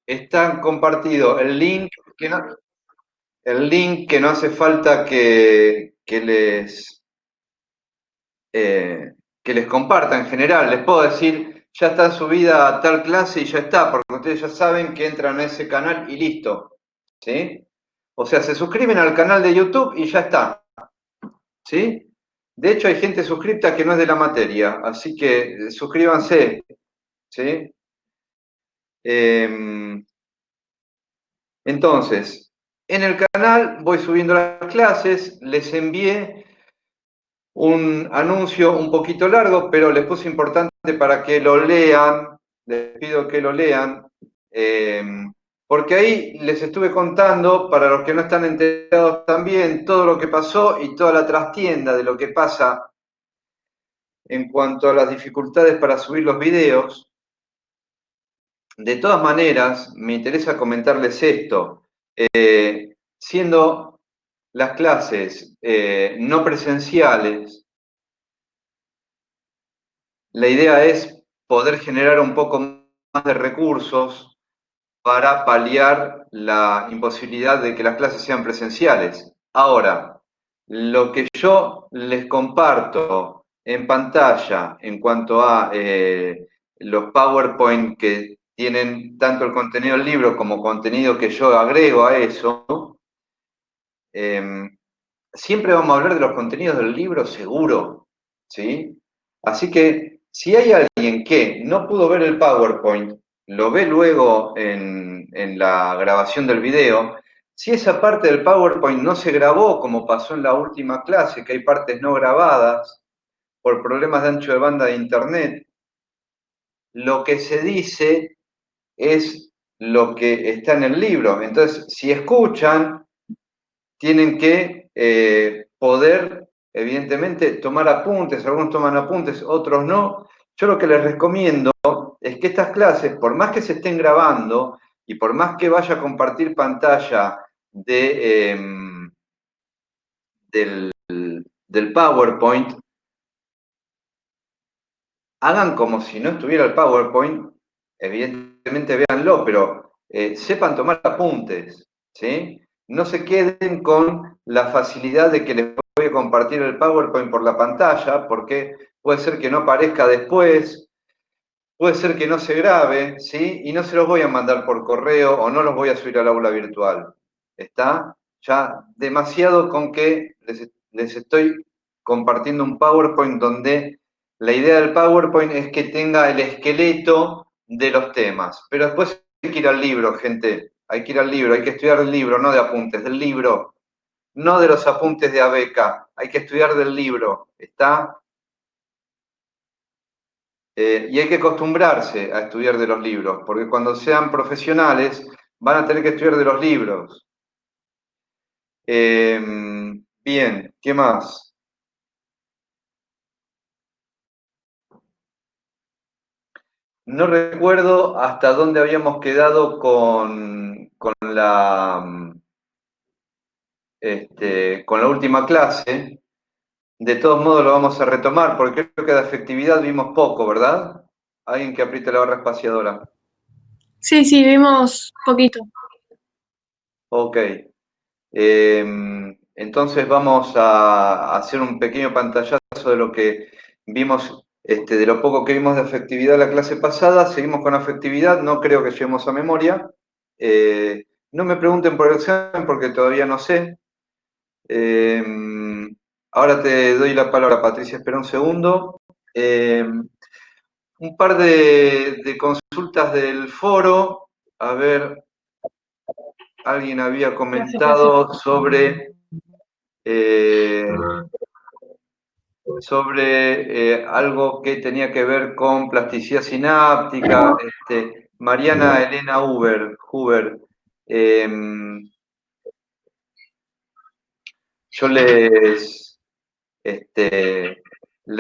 está compartido el link que no hace falta que les comparta en general. Les puedo decir, ya está subida a tal clase y ya está, porque ustedes ya saben que entran a ese canal y listo. ¿Sí? O sea, se suscriben al canal de YouTube y ya está. ¿Sí? De hecho, hay gente suscripta que no es de la materia, así que suscríbanse. ¿Sí? Eh, entonces, en el canal voy subiendo las clases, les envié un anuncio un poquito largo, pero les puse importante para que lo lean, les pido que lo lean, eh, porque ahí les estuve contando, para los que no están enterados también, todo lo que pasó y toda la trastienda de lo que pasa en cuanto a las dificultades para subir los videos. De todas maneras, me interesa comentarles esto. Siendo las clases no presenciales, la idea es poder generar un poco más de recursos para paliar la imposibilidad de que las clases sean presenciales. Ahora, lo que yo les comparto en pantalla en cuanto a los PowerPoint que tienen tanto el contenido del libro como contenido que yo agrego a eso, eh, siempre vamos a hablar de los contenidos del libro seguro, ¿sí? Así que si hay alguien que no pudo ver el PowerPoint, lo ve luego en la grabación del video, si esa parte del PowerPoint no se grabó, como pasó en la última clase, que hay partes no grabadas por problemas de ancho de banda de Internet, lo que se dice es lo que está en el libro. Entonces, si escuchan, tienen que poder, evidentemente, tomar apuntes. Algunos toman apuntes, otros no. Yo lo que les recomiendo es que estas clases, por más que se estén grabando y por más que vaya a compartir pantalla del, del PowerPoint, hagan como si no estuviera el PowerPoint, evidentemente véanlo, pero sepan tomar apuntes, ¿sí? No se queden con la facilidad de que les voy a compartir el PowerPoint por la pantalla, porque puede ser que no aparezca después, puede ser que no se grabe, ¿sí? Y no se los voy a mandar por correo o no los voy a subir al aula virtual. ¿Está? Ya demasiado con que les estoy compartiendo un PowerPoint donde la idea del PowerPoint es que tenga el esqueleto de los temas. Pero después hay que ir al libro, gente. Hay que ir al libro, hay que estudiar el libro, no de apuntes, del libro. No de los apuntes de Abeca. Hay que estudiar del libro. ¿Está? Y hay que acostumbrarse a estudiar de los libros, porque cuando sean profesionales van a tener que estudiar de los libros. Bien, ¿qué más? No recuerdo hasta dónde habíamos quedado con la última clase. De todos modos lo vamos a retomar, porque creo que de afectividad vimos poco, ¿verdad? Alguien que apriete la barra espaciadora. Sí, sí, vimos poquito. Ok. Entonces vamos a hacer un pequeño pantallazo de lo que vimos, de lo poco que vimos de afectividad la clase pasada. Seguimos con afectividad, no creo que lleguemos a memoria. No me pregunten por el examen porque todavía no sé. Eh, Ahora te doy la palabra, Patricia, espera un segundo. Un par de consultas del foro. A ver, alguien había Gracias, gracias. comentado eh, sobre algo que tenía que ver con plasticidad sináptica. Mariana Elena Huber, eh, yo le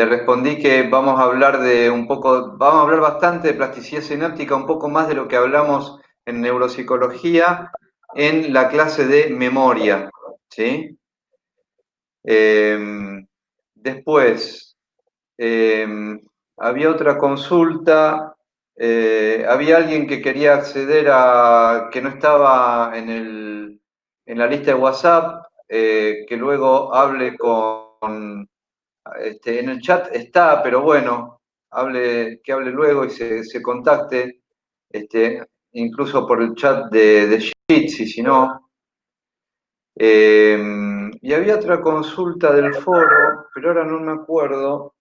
respondí que vamos a hablar de un poco, vamos a hablar bastante de plasticidad sináptica, un poco más de lo que hablamos en neuropsicología en la clase de memoria, ¿sí? Después, había otra consulta. había alguien que quería acceder que no estaba en la lista de WhatsApp, que luego hable en el chat está, pero bueno, que hable luego y se contacte, incluso por el chat de Jitsi, si no. Y había otra consulta del foro, pero ahora no me acuerdo.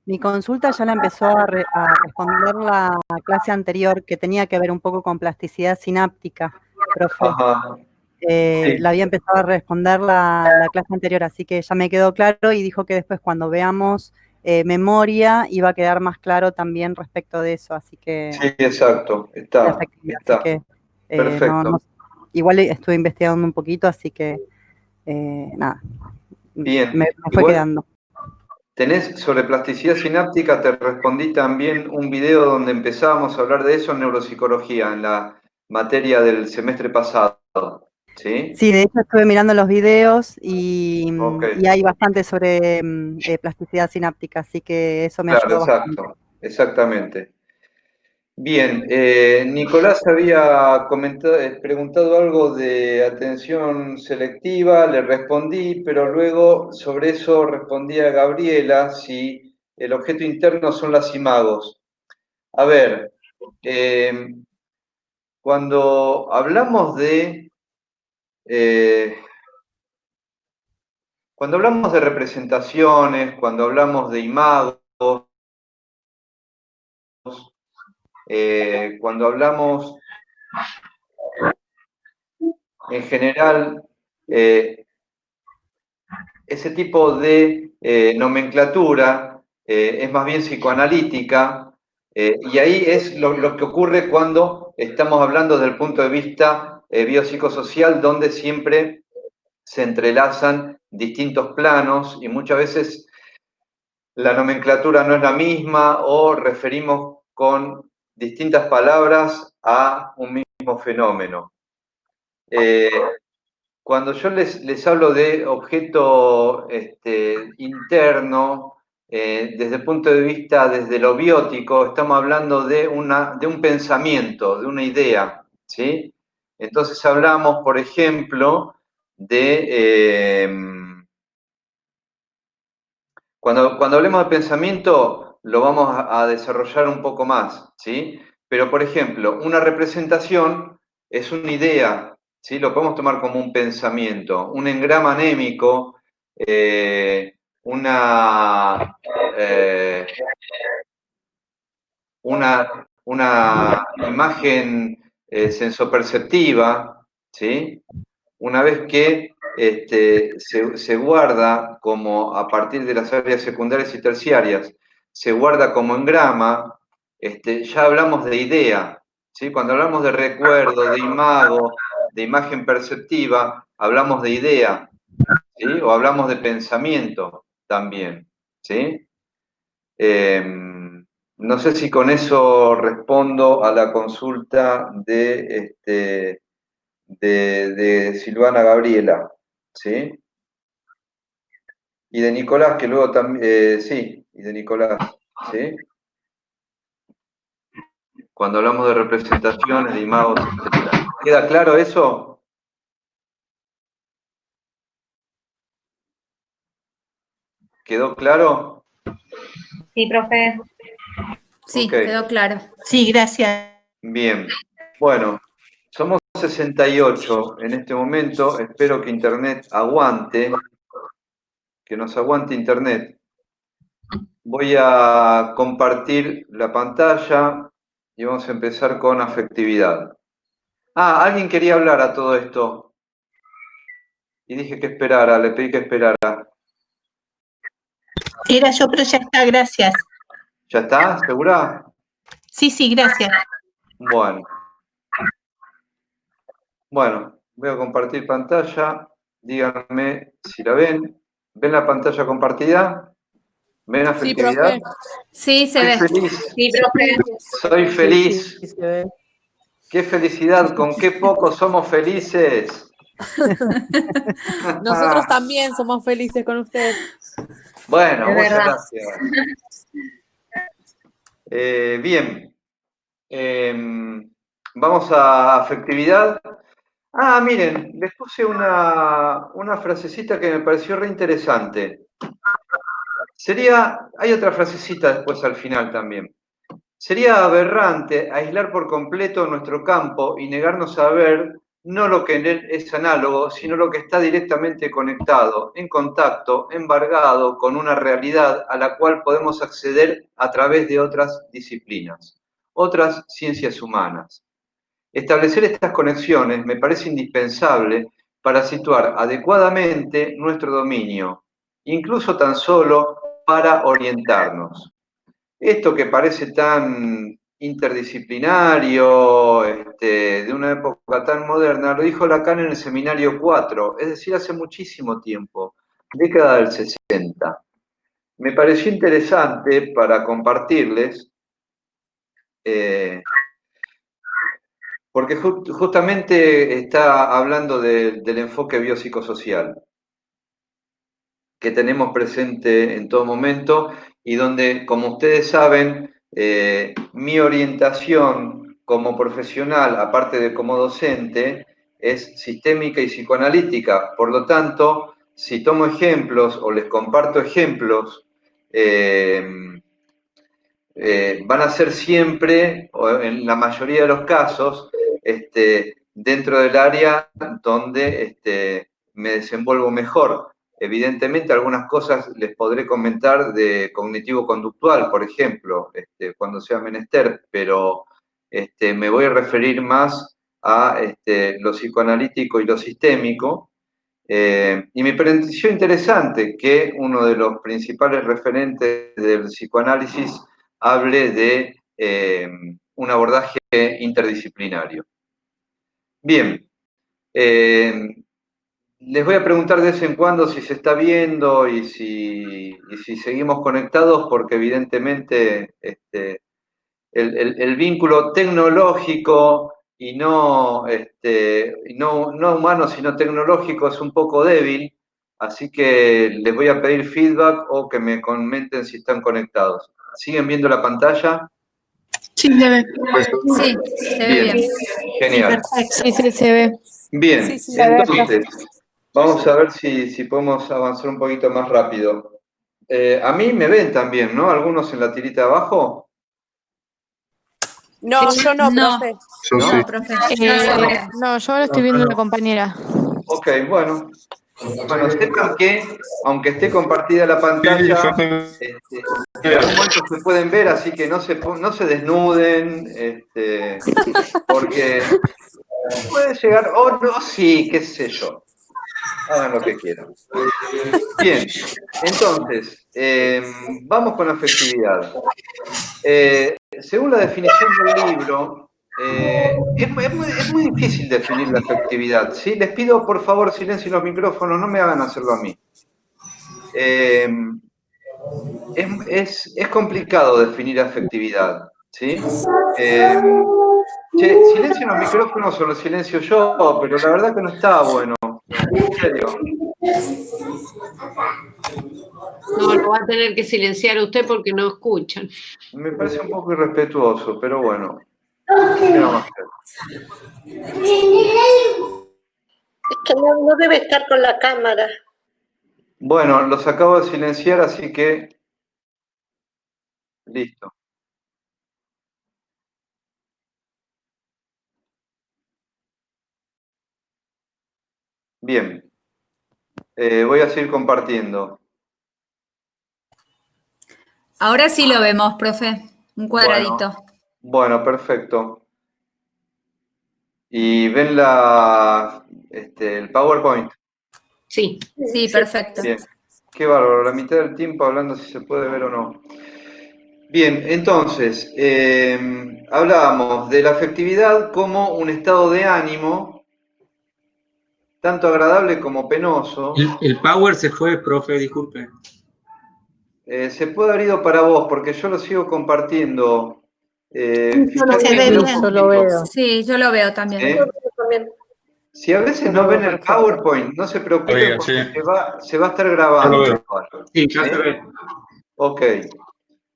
Mi consulta ya la empezó a responder la clase anterior, que tenía que ver un poco con plasticidad sináptica, profe. Sí. La había empezado a responder la clase anterior, así que ya me quedó claro y dijo que después cuando veamos memoria iba a quedar más claro también respecto de eso, así que... Sí, exacto, está. Así que, perfecto. igual estuve investigando un poquito, así que nada, Bien. me fue quedando. Tenés sobre plasticidad sináptica, te respondí también un video donde empezábamos a hablar de eso en neuropsicología, en la materia del semestre pasado. ¿Sí? Sí, de hecho estuve mirando los videos y hay bastante sobre plasticidad sináptica, así que eso me ayudó bastante. Exactamente. Bien, Nicolás había preguntado algo de atención selectiva, le respondí, pero luego sobre eso respondí a Gabriela si el objeto interno son las imagos. A ver, cuando hablamos de representaciones, cuando hablamos de imagos, cuando hablamos en general, ese tipo de nomenclatura es más bien psicoanalítica, y ahí es lo que ocurre cuando estamos hablando desde el punto de vista biopsicosocial, donde siempre se entrelazan distintos planos y muchas veces la nomenclatura no es la misma o referimos con distintas palabras a un mismo fenómeno. Cuando yo les hablo de objeto interno, desde el punto de vista, desde lo biótico, estamos hablando de un pensamiento, de una idea, ¿sí? Entonces hablamos, por ejemplo, cuando hablemos de pensamiento, lo vamos a desarrollar un poco más, ¿sí? Pero, por ejemplo, una representación es una idea, ¿sí? Lo podemos tomar como un pensamiento. Un engrama anémico, una imagen sensoperceptiva, ¿sí? Una vez que se guarda como a partir de las áreas secundarias y terciarias, se guarda como engrama, ya hablamos de idea, ¿sí? Cuando hablamos de recuerdo, de imago, de imagen perceptiva, hablamos de idea, ¿sí? O hablamos de pensamiento también, ¿sí? No sé si con eso respondo a la consulta de Silvana Gabriela, ¿sí? Y de Nicolás, que luego también, sí, y de Nicolás, ¿sí? Cuando hablamos de representaciones, de imagos, etc. ¿Queda claro eso? ¿Quedó claro? Sí, profe. Sí, quedó claro. Sí, gracias. Bien. Bueno, somos 68 en este momento. Espero que Internet aguante, que nos aguante Internet. Voy a compartir la pantalla y vamos a empezar con afectividad. Ah, alguien quería hablar a todo esto. Y dije que esperara, le pedí que esperara. Era yo, pero ya está, gracias. ¿Ya está? ¿Segura? Sí, sí, gracias. Bueno. Bueno, voy a compartir pantalla. Díganme si la ven. ¿Ven la pantalla compartida? ¿Ven afectividad? Sí, se ve. Feliz. Sí, profe. Soy feliz. Sí, se ve. ¡Qué felicidad! ¿Con qué poco somos felices? Nosotros también somos felices con usted. Bueno, Es muchas verdad. gracias. Bien. Vamos a afectividad. Ah, miren, les puse una frasecita que me pareció re interesante. Hay otra frasecita después al final también. Sería aberrante aislar por completo nuestro campo y negarnos a ver no lo que en él es análogo, sino lo que está directamente conectado, en contacto, embargado con una realidad a la cual podemos acceder a través de otras disciplinas, otras ciencias humanas. Establecer estas conexiones me parece indispensable para situar adecuadamente nuestro dominio, incluso tan solo para orientarnos. Esto que parece tan interdisciplinario, de una época tan moderna, lo dijo Lacan en el Seminario 4, es decir, hace muchísimo tiempo, década del 60. Me pareció interesante para compartirles, porque justamente está hablando del enfoque biopsicosocial que tenemos presente en todo momento y donde, como ustedes saben, mi orientación como profesional, aparte de como docente, es sistémica y psicoanalítica. Por lo tanto, si tomo ejemplos o les comparto ejemplos, van a ser siempre, o en la mayoría de los casos, dentro del área donde me desenvuelvo mejor. Evidentemente, algunas cosas les podré comentar de cognitivo-conductual, por ejemplo, cuando sea menester, pero me voy a referir más a lo psicoanalítico y lo sistémico. Y me pareció interesante que uno de los principales referentes del psicoanálisis hable de un abordaje interdisciplinario. Bien, les voy a preguntar de vez en cuando si se está viendo y si seguimos conectados, porque evidentemente el vínculo tecnológico y no humano, sino tecnológico es un poco débil, así que les voy a pedir feedback o que me comenten si están conectados. ¿Siguen viendo la pantalla? Sí, se ve. Sí, se ve bien. Genial. Sí, sí, se ve. Bien, Sí, sí, a ver, entonces, vamos a ver si podemos avanzar un poquito más rápido. A mí me ven también, ¿no? Algunos en la tirita de abajo. No, yo no, No, profe. no, profe. No se ve. No, yo ahora estoy viendo una compañera. Ok, bueno. Bueno, sepan que, aunque esté compartida la pantalla, en algún momento se pueden ver, así que no se desnuden, porque puede llegar, o no, sí, qué sé yo. Hagan lo que quieran. Bien, entonces, vamos con afectividad. Según la definición del libro, es muy difícil definir la afectividad, ¿sí? Les pido, por favor, silencio en los micrófonos, no me hagan hacerlo a mí. Es complicado definir afectividad, ¿sí? Silencio en los micrófonos o lo silencio yo, pero la verdad que no está bueno, en serio. No, lo va a tener que silenciar usted porque no escuchan. Me parece un poco irrespetuoso, pero bueno. ¿Qué vamos a hacer? Es que no debe estar con la cámara. Bueno, los acabo de silenciar, así que listo. Bien. Voy a seguir compartiendo. Ahora sí lo vemos, profe. Un cuadradito. Bueno, perfecto. ¿Y ven el PowerPoint? Sí. Sí, perfecto. Bien. Qué bárbaro, la mitad del tiempo hablando si se puede ver o no. Bien, entonces, hablábamos de la afectividad como un estado de ánimo, tanto agradable como penoso. El power se fue, profe, disculpe. Se puede haber ido para vos, porque yo lo sigo compartiendo. Se ve bien. Yo lo veo. Sí, yo lo veo también. ¿Sí? También. Si a veces no ven el PowerPoint, no se preocupen Oiga, porque sí. se va a estar Ya lo grabando. veo. Sí, ya se ve. Ok, Sí,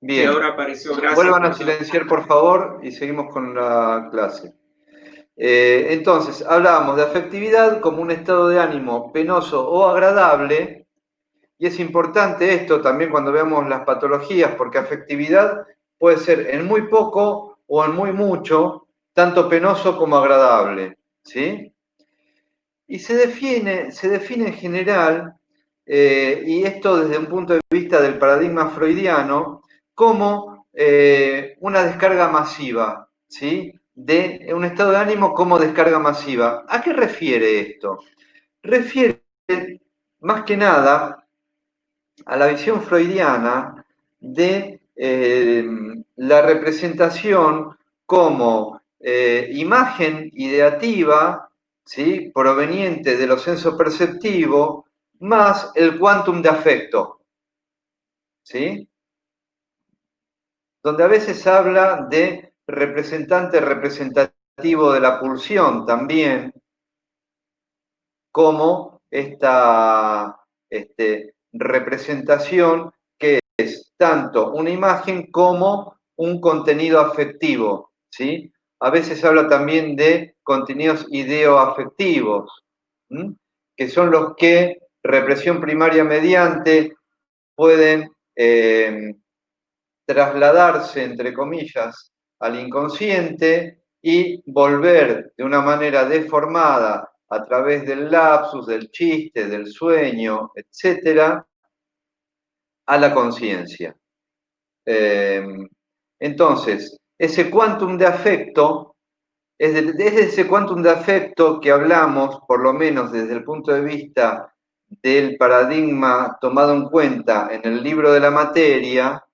bien. ahora apareció. Gracias. Vuelvan a silenciar, por favor, y seguimos con la clase. Entonces, hablábamos de afectividad como un estado de ánimo penoso o agradable, y es importante esto también cuando veamos las patologías, porque afectividad puede ser en muy poco o en muy mucho, tanto penoso como agradable, ¿sí? Y se define en general, y esto desde un punto de vista del paradigma freudiano, como una descarga masiva, ¿sí? De un estado de ánimo como descarga masiva. ¿A qué refiere esto? Refiere más que nada a la visión freudiana de la representación como imagen ideativa, ¿sí? Proveniente de lo senso-perceptivo, más el quantum de afecto, ¿sí? Donde a veces habla de representante representativo de la pulsión también, como esta representación que es tanto una imagen como un contenido afectivo, ¿sí? A veces habla también de contenidos ideoafectivos, ¿sí? Que son los que, represión primaria mediante, pueden trasladarse, entre comillas, al inconsciente y volver de una manera deformada a través del lapsus, del chiste, del sueño, etcétera, a la conciencia. Entonces, ese quantum de afecto, es de ese quantum de afecto que hablamos, por lo menos desde el punto de vista del paradigma tomado en cuenta en el libro de la materia,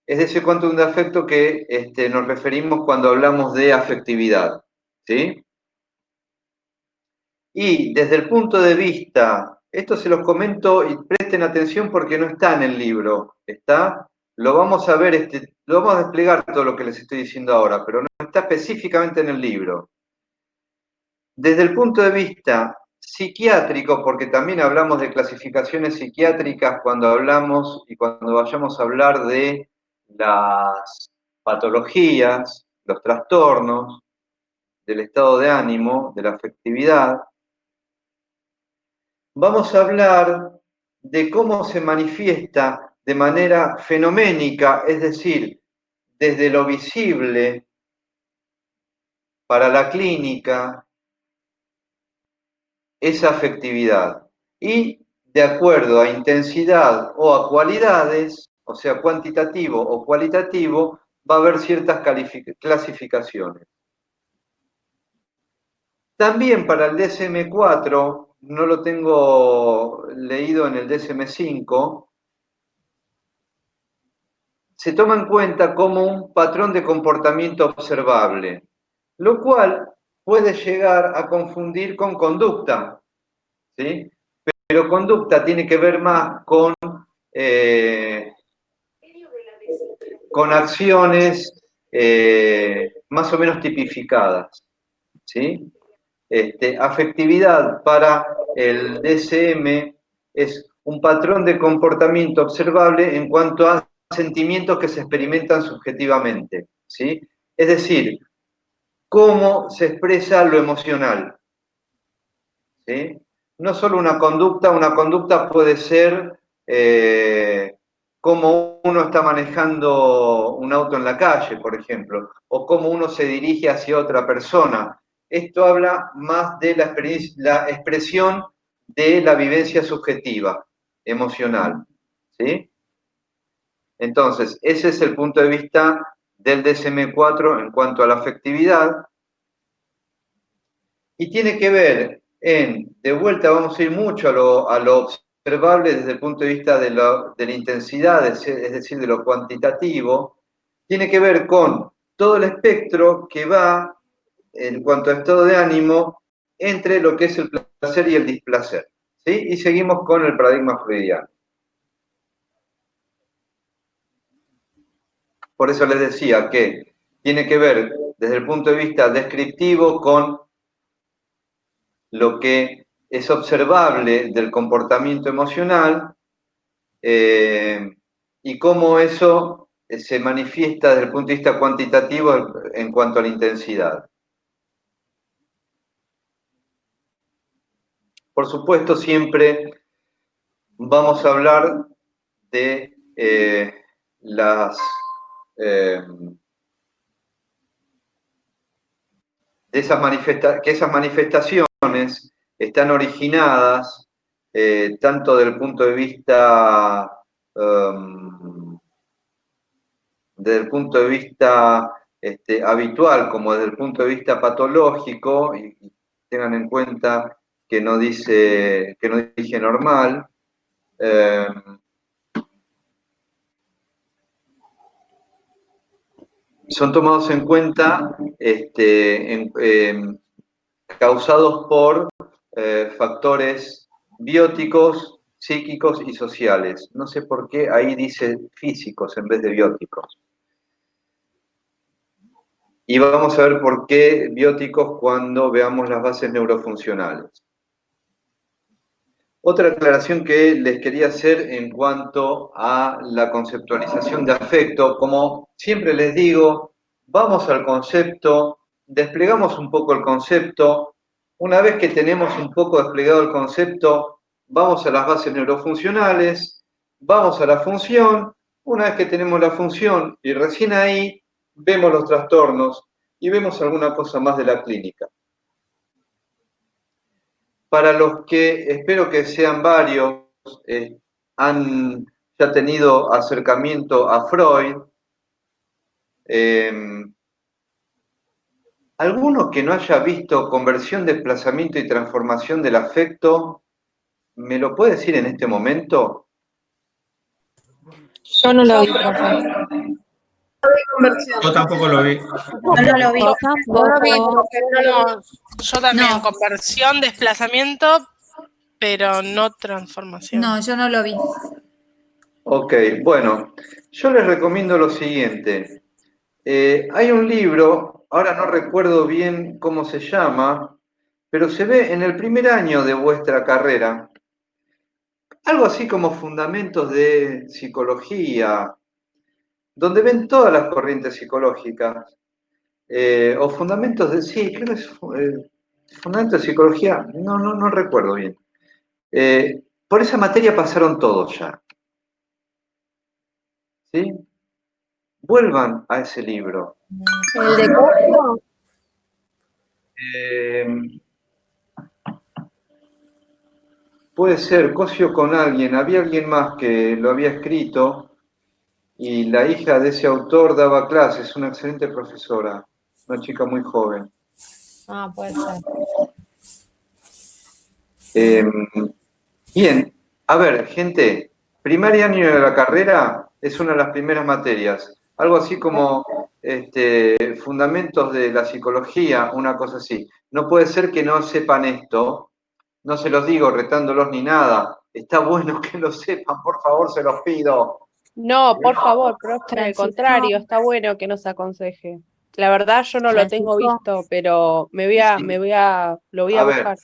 es de ese quantum de afecto que nos referimos cuando hablamos de afectividad, ¿sí? Y desde el punto de vista, esto se los comento y presten atención porque no está en el libro, ¿está? Lo vamos a ver, lo vamos a desplegar todo lo que les estoy diciendo ahora, pero no está específicamente en el libro. Desde el punto de vista psiquiátrico, porque también hablamos de clasificaciones psiquiátricas cuando hablamos y cuando vayamos a hablar de las patologías, los trastornos, del estado de ánimo, de la afectividad, vamos a hablar de cómo se manifiesta de manera fenoménica, es decir, desde lo visible para la clínica, esa afectividad. Y de acuerdo a intensidad o a cualidades, o sea, cuantitativo o cualitativo, va a haber ciertas clasificaciones. También para el DSM-4, no lo tengo leído en el DSM-5, se toma en cuenta como un patrón de comportamiento observable, lo cual puede llegar a confundir con conducta, ¿sí? Pero conducta tiene que ver más con acciones más o menos tipificadas, ¿sí? Afectividad para el DSM es un patrón de comportamiento observable en cuanto a sentimientos que se experimentan subjetivamente, ¿sí? Es decir, cómo se expresa lo emocional, ¿sí? No solo una conducta puede ser cómo uno está manejando un auto en la calle, por ejemplo, o cómo uno se dirige hacia otra persona. Esto habla más de la expresión de la vivencia subjetiva, emocional, ¿sí? Entonces, ese es el punto de vista del DSM-4 en cuanto a la afectividad, y tiene que ver de vuelta vamos a ir mucho a lo observable desde el punto de vista de la intensidad, es decir, de lo cuantitativo, tiene que ver con todo el espectro que va, en cuanto a estado de ánimo, entre lo que es el placer y el displacer, ¿sí? Y seguimos con el paradigma freudiano. Por eso les decía que tiene que ver desde el punto de vista descriptivo con lo que es observable del comportamiento emocional y cómo eso se manifiesta desde el punto de vista cuantitativo en cuanto a la intensidad. Por supuesto, siempre vamos a hablar de que esas manifestaciones están originadas tanto desde el punto de vista habitual como desde el punto de vista patológico, y tengan en cuenta que no dije normal. Son tomados en cuenta causados por factores bióticos, psíquicos y sociales. No sé por qué ahí dice físicos en vez de bióticos. Y vamos a ver por qué bióticos cuando veamos las bases neurofuncionales. Otra aclaración que les quería hacer en cuanto a la conceptualización de afecto, como siempre les digo, vamos al concepto, desplegamos un poco el concepto, una vez que tenemos un poco desplegado el concepto, vamos a las bases neurofuncionales, vamos a la función, una vez que tenemos la función y recién ahí vemos los trastornos y vemos alguna cosa más de la clínica. Para los que espero que sean varios, han ya tenido acercamiento a Freud, alguno que no haya visto Conversión, Desplazamiento y Transformación del Afecto, ¿me lo puede decir en este momento? Yo no lo vi, profe. Yo tampoco lo vi. Yo no lo vi tampoco. No, yo también, No. conversión, desplazamiento, pero no transformación. No, yo no lo vi. Ok, bueno, yo les recomiendo lo siguiente. Hay un libro, ahora no recuerdo bien cómo se llama, pero se ve en el primer año de vuestra carrera, algo así como Fundamentos de Psicología, donde ven todas las corrientes psicológicas, o Fundamentos de, sí, creo que es Fundamentos de Psicología, no recuerdo bien. Por esa materia pasaron todos ya. ¿Sí? Vuelvan a ese libro. ¿El de Cosmo? Puede ser, Cosio con alguien, había alguien más que lo había escrito y la hija de ese autor daba clases, una excelente profesora, una chica muy joven. Ah, puede ser. Bien, a ver, gente, primer año de la carrera es una de las primeras materias, algo así como fundamentos de la psicología, una cosa así. No puede ser que no sepan esto, no se los digo retándolos ni nada, está bueno que lo sepan, por favor, se los pido. No, por favor, profe, al Francisco. contrario, está bueno que nos aconseje. La verdad yo no lo tengo Francisco. visto, pero lo voy a A ver, buscar.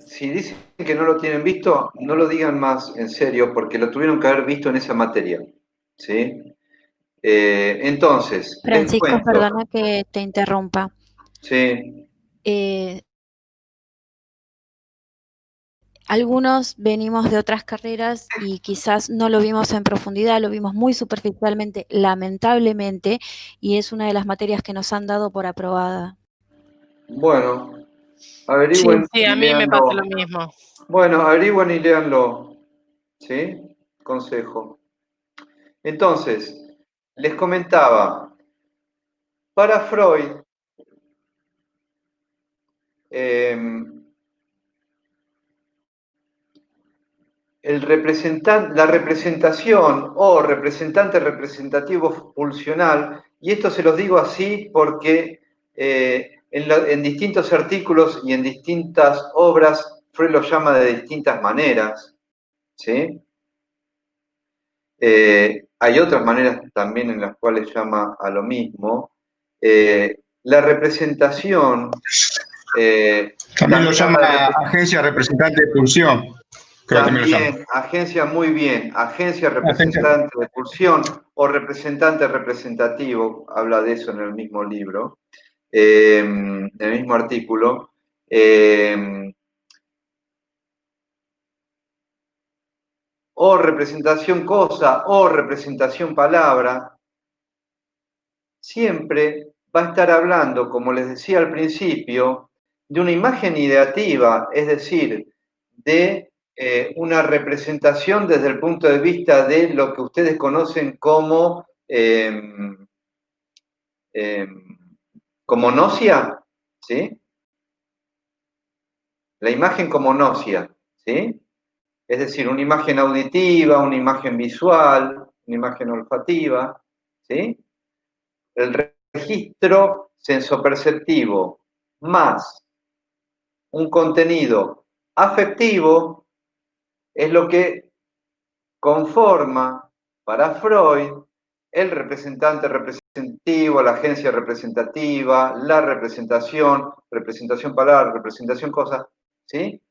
si dicen que no lo tienen visto, no lo digan más en serio, porque lo tuvieron que haber visto en esa materia, ¿sí? Entonces, les Francisco, cuento. perdona que te interrumpa. Sí, Algunos venimos de otras carreras y quizás no lo vimos en profundidad, lo vimos muy superficialmente, lamentablemente, y es una de las materias que nos han dado por aprobada. bueno, Sí, averigüen sí, y a mí me léanlo. pasa lo mismo. Bueno, averigüen y léanlo, ¿sí? Consejo. Entonces, les comentaba, para Freud, la representación o representante representativo pulsional, y esto se los digo así porque en distintos artículos y en distintas obras Freud lo llama de distintas maneras, ¿sí? Hay otras maneras también en las cuales llama a lo mismo. La representación También lo llama la agencia representante de pulsión. Creo que también lo llama. también, agencia, muy bien, agencia representante de pulsión o representante representativo, habla de eso en el mismo libro, en el mismo artículo. O representación cosa o representación palabra, siempre va a estar hablando, como les decía al principio, de una imagen ideativa, es decir, de una representación desde el punto de vista de lo que ustedes conocen como gnosia, ¿sí? La imagen como gnosia, ¿sí? Es decir, una imagen auditiva, una imagen visual, una imagen olfativa, ¿sí? El registro sensoperceptivo más un contenido afectivo es lo que conforma para Freud el representante representativo, la agencia representativa, la representación palabra, representación cosa, ¿sí?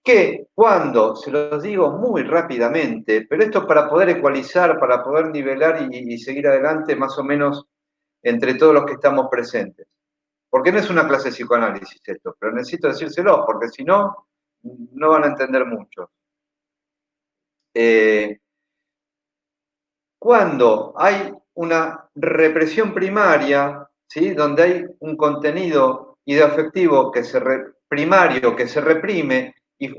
Que cuando, se los digo muy rápidamente, pero esto para poder ecualizar, para poder nivelar y seguir adelante más o menos entre todos los que estamos presentes. Porque no es una clase de psicoanálisis esto, pero necesito decírselo, porque si no, no van a entender mucho. Cuando hay una represión primaria, ¿sí? Donde hay un contenido ideoafectivo primario que se reprime y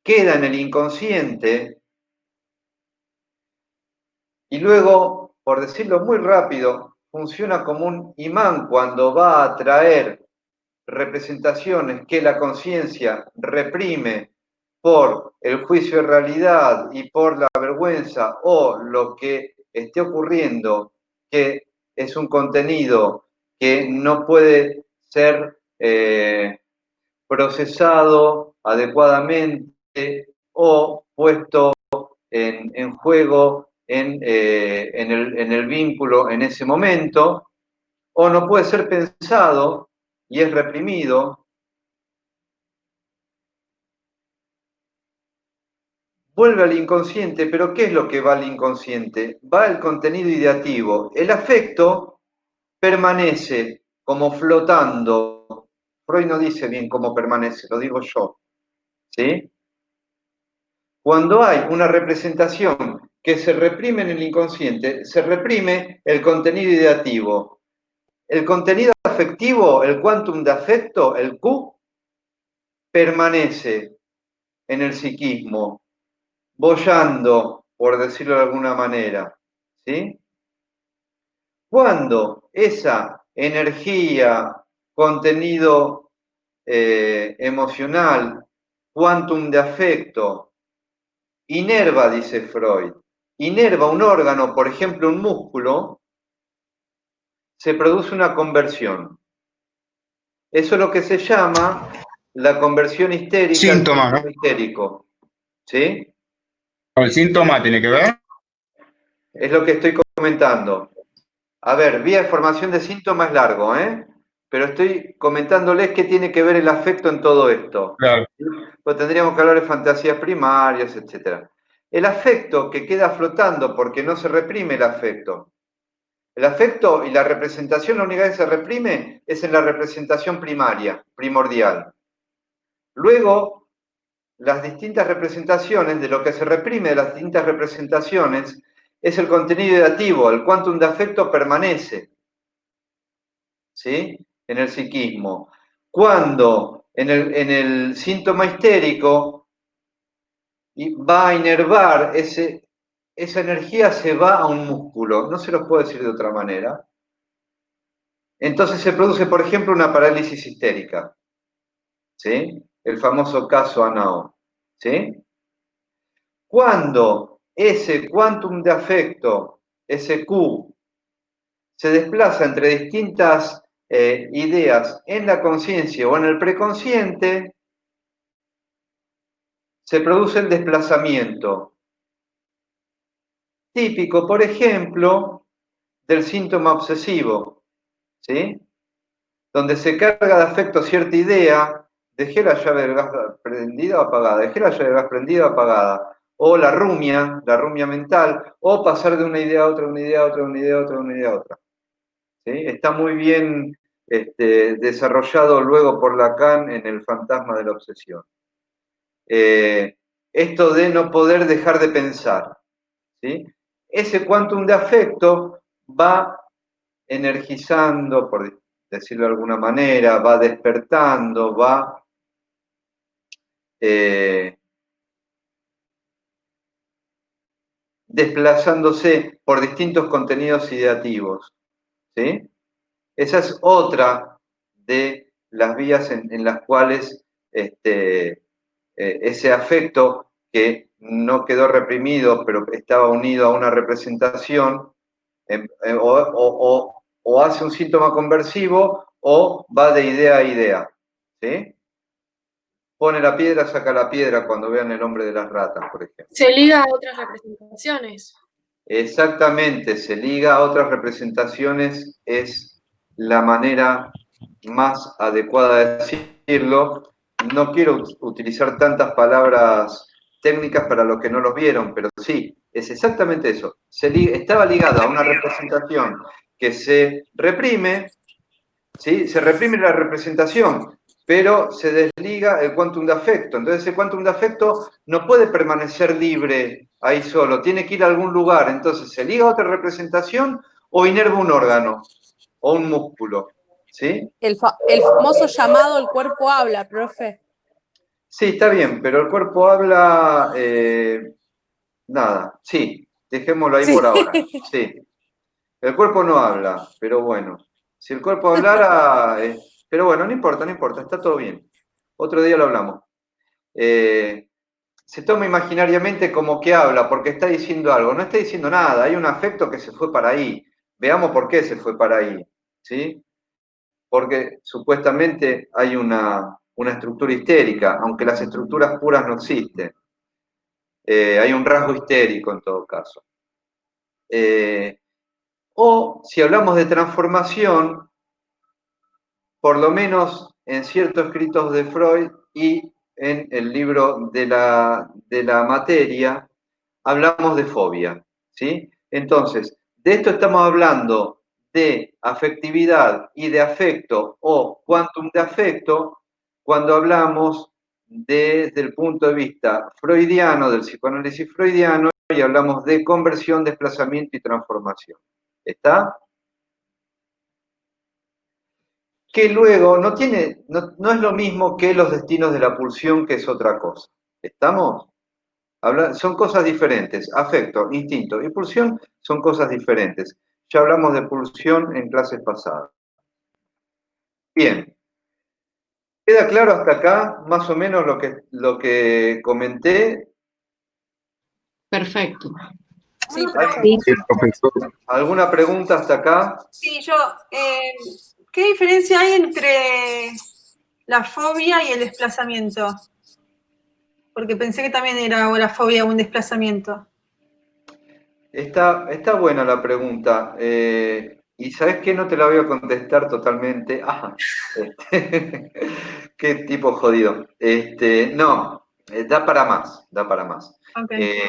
queda en el inconsciente, y luego, por decirlo muy rápido, funciona como un imán cuando va a atraer representaciones que la conciencia reprime por el juicio de realidad y por la vergüenza o lo que esté ocurriendo, que es un contenido que no puede ser procesado adecuadamente o puesto en juego en el vínculo en ese momento, o no puede ser pensado y es reprimido, vuelve al inconsciente. Pero ¿qué es lo que va al inconsciente? Va el contenido ideativo. El afecto permanece como flotando. Freud no dice bien cómo permanece, lo digo yo, ¿sí? Cuando hay una representación que se reprime en el inconsciente, se reprime el contenido ideativo. El contenido afectivo, el quantum de afecto, el Q, permanece en el psiquismo, boyando, por decirlo de alguna manera, ¿sí? Cuando esa energía, contenido emocional, quantum de afecto, inerva, dice Freud, inerva un órgano, por ejemplo un músculo, se produce una conversión. Eso es lo que se llama la conversión histérica, Síntoma, el ¿no? síntoma histérico, ¿sí? ¿El síntoma tiene que ver? Es lo que estoy comentando. A ver, vía de formación de síntomas es largo, ¿eh? Pero estoy comentándoles qué tiene que ver el afecto en todo esto. Claro. Pues tendríamos que hablar de fantasías primarias, etc. El afecto que queda flotando porque no se reprime el afecto. El afecto y la representación, la única vez que se reprime es en la representación primaria, primordial. Luego, las distintas representaciones, de lo que se reprime de las distintas representaciones, es el contenido ideativo, el quantum de afecto permanece, ¿sí? En el psiquismo. Cuando en el síntoma histérico va a inervar, esa energía se va a un músculo, no se los puedo decir de otra manera. Entonces se produce, por ejemplo, una parálisis histérica, ¿sí? El famoso caso Anao, ¿sí? Cuando ese quantum de afecto, ese Q, se desplaza entre distintas ideas en la conciencia o en el preconsciente, se produce el desplazamiento. Típico, por ejemplo, del síntoma obsesivo, ¿sí? donde se carga de afecto cierta idea, dejé la llave del gas prendida o apagada, dejé la llave del gas prendida o apagada, o la rumia mental, o pasar de una idea a otra, una idea a otra, una idea a otra, una idea a otra. ¿Sí? Está muy bien desarrollado luego por Lacan en El fantasma de la obsesión. Esto de no poder dejar de pensar, ¿sí? Ese quantum de afecto va energizando, por decirlo de alguna manera, va despertando, va desplazándose por distintos contenidos ideativos, ¿sí? Esa es otra de las vías en las cuales ese afecto que no quedó reprimido, pero estaba unido a una representación, o hace un síntoma conversivo o va de idea a idea, ¿sí? Pone la piedra, saca la piedra cuando vean El hombre de las ratas, por ejemplo. Se liga a otras representaciones. Exactamente, se liga a otras representaciones, es la manera más adecuada de decirlo. No quiero utilizar tantas palabras técnicas para los que no los vieron, pero sí, es exactamente eso. Estaba ligada a una representación que se reprime, ¿sí? Se reprime la representación, pero se desliga el quantum de afecto. Entonces ese quantum de afecto no puede permanecer libre ahí solo, tiene que ir a algún lugar. Entonces se liga a otra representación o inerva un órgano o un músculo, ¿sí? El famoso llamado el cuerpo habla, profe. Sí, está bien, pero el cuerpo habla, nada, sí, dejémoslo ahí por ahora, sí. El cuerpo no habla, pero bueno, si el cuerpo hablara, pero bueno, no importa, está todo bien. Otro día lo hablamos. Se toma imaginariamente como que habla porque está diciendo algo, no está diciendo nada, hay un afecto que se fue para ahí. Veamos por qué se fue para ahí, ¿sí? Porque supuestamente hay una estructura histérica, aunque las estructuras puras no existen. Hay un rasgo histérico en todo caso. O si hablamos de transformación, por lo menos en ciertos escritos de Freud y en el libro de la materia, hablamos de fobia, ¿sí? Entonces, de esto estamos hablando de afectividad y de afecto o quantum de afecto cuando hablamos desde el punto de vista freudiano, del psicoanálisis freudiano, y hablamos de conversión, desplazamiento y transformación. ¿Está? Que luego no es lo mismo que los destinos de la pulsión, que es otra cosa. ¿Estamos? Son cosas diferentes. Afecto, instinto y pulsión son cosas diferentes. Ya hablamos de pulsión en clases pasadas. Bien. ¿Queda claro hasta acá más o menos lo que comenté? Perfecto. Sí, ¿Alguna pregunta hasta acá? Sí, ¿qué diferencia hay entre la fobia y el desplazamiento? Porque pensé que también era la fobia un desplazamiento. Está buena la pregunta. Y ¿sabes qué? No te la voy a contestar totalmente. Qué tipo jodido. No, da para más. Okay.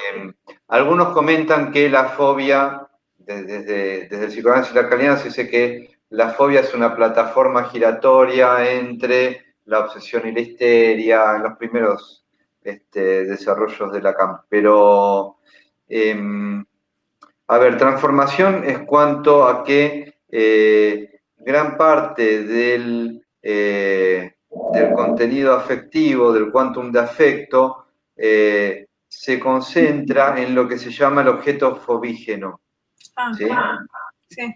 Algunos comentan que la fobia, desde el psicoanálisis lacaniano se dice que la fobia es una plataforma giratoria entre la obsesión y la histeria, en los primeros desarrollos de Lacan. Pero, a ver, transformación es cuanto a que gran parte del contenido afectivo, del quantum de afecto, se concentra en lo que se llama el objeto fobígeno. ¿Sí? Sí.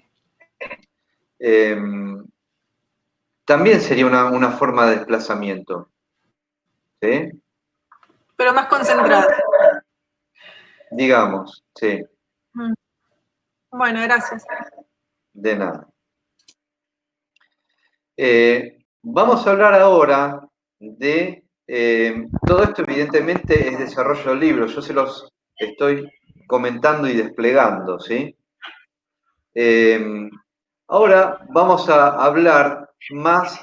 También sería una forma de desplazamiento. ¿Sí? Pero más concentrada. Digamos, sí. Bueno, gracias. De nada. Vamos a hablar ahora de... todo esto evidentemente es desarrollo del libro, yo se los estoy comentando y desplegando, ¿sí? Ahora vamos a hablar más.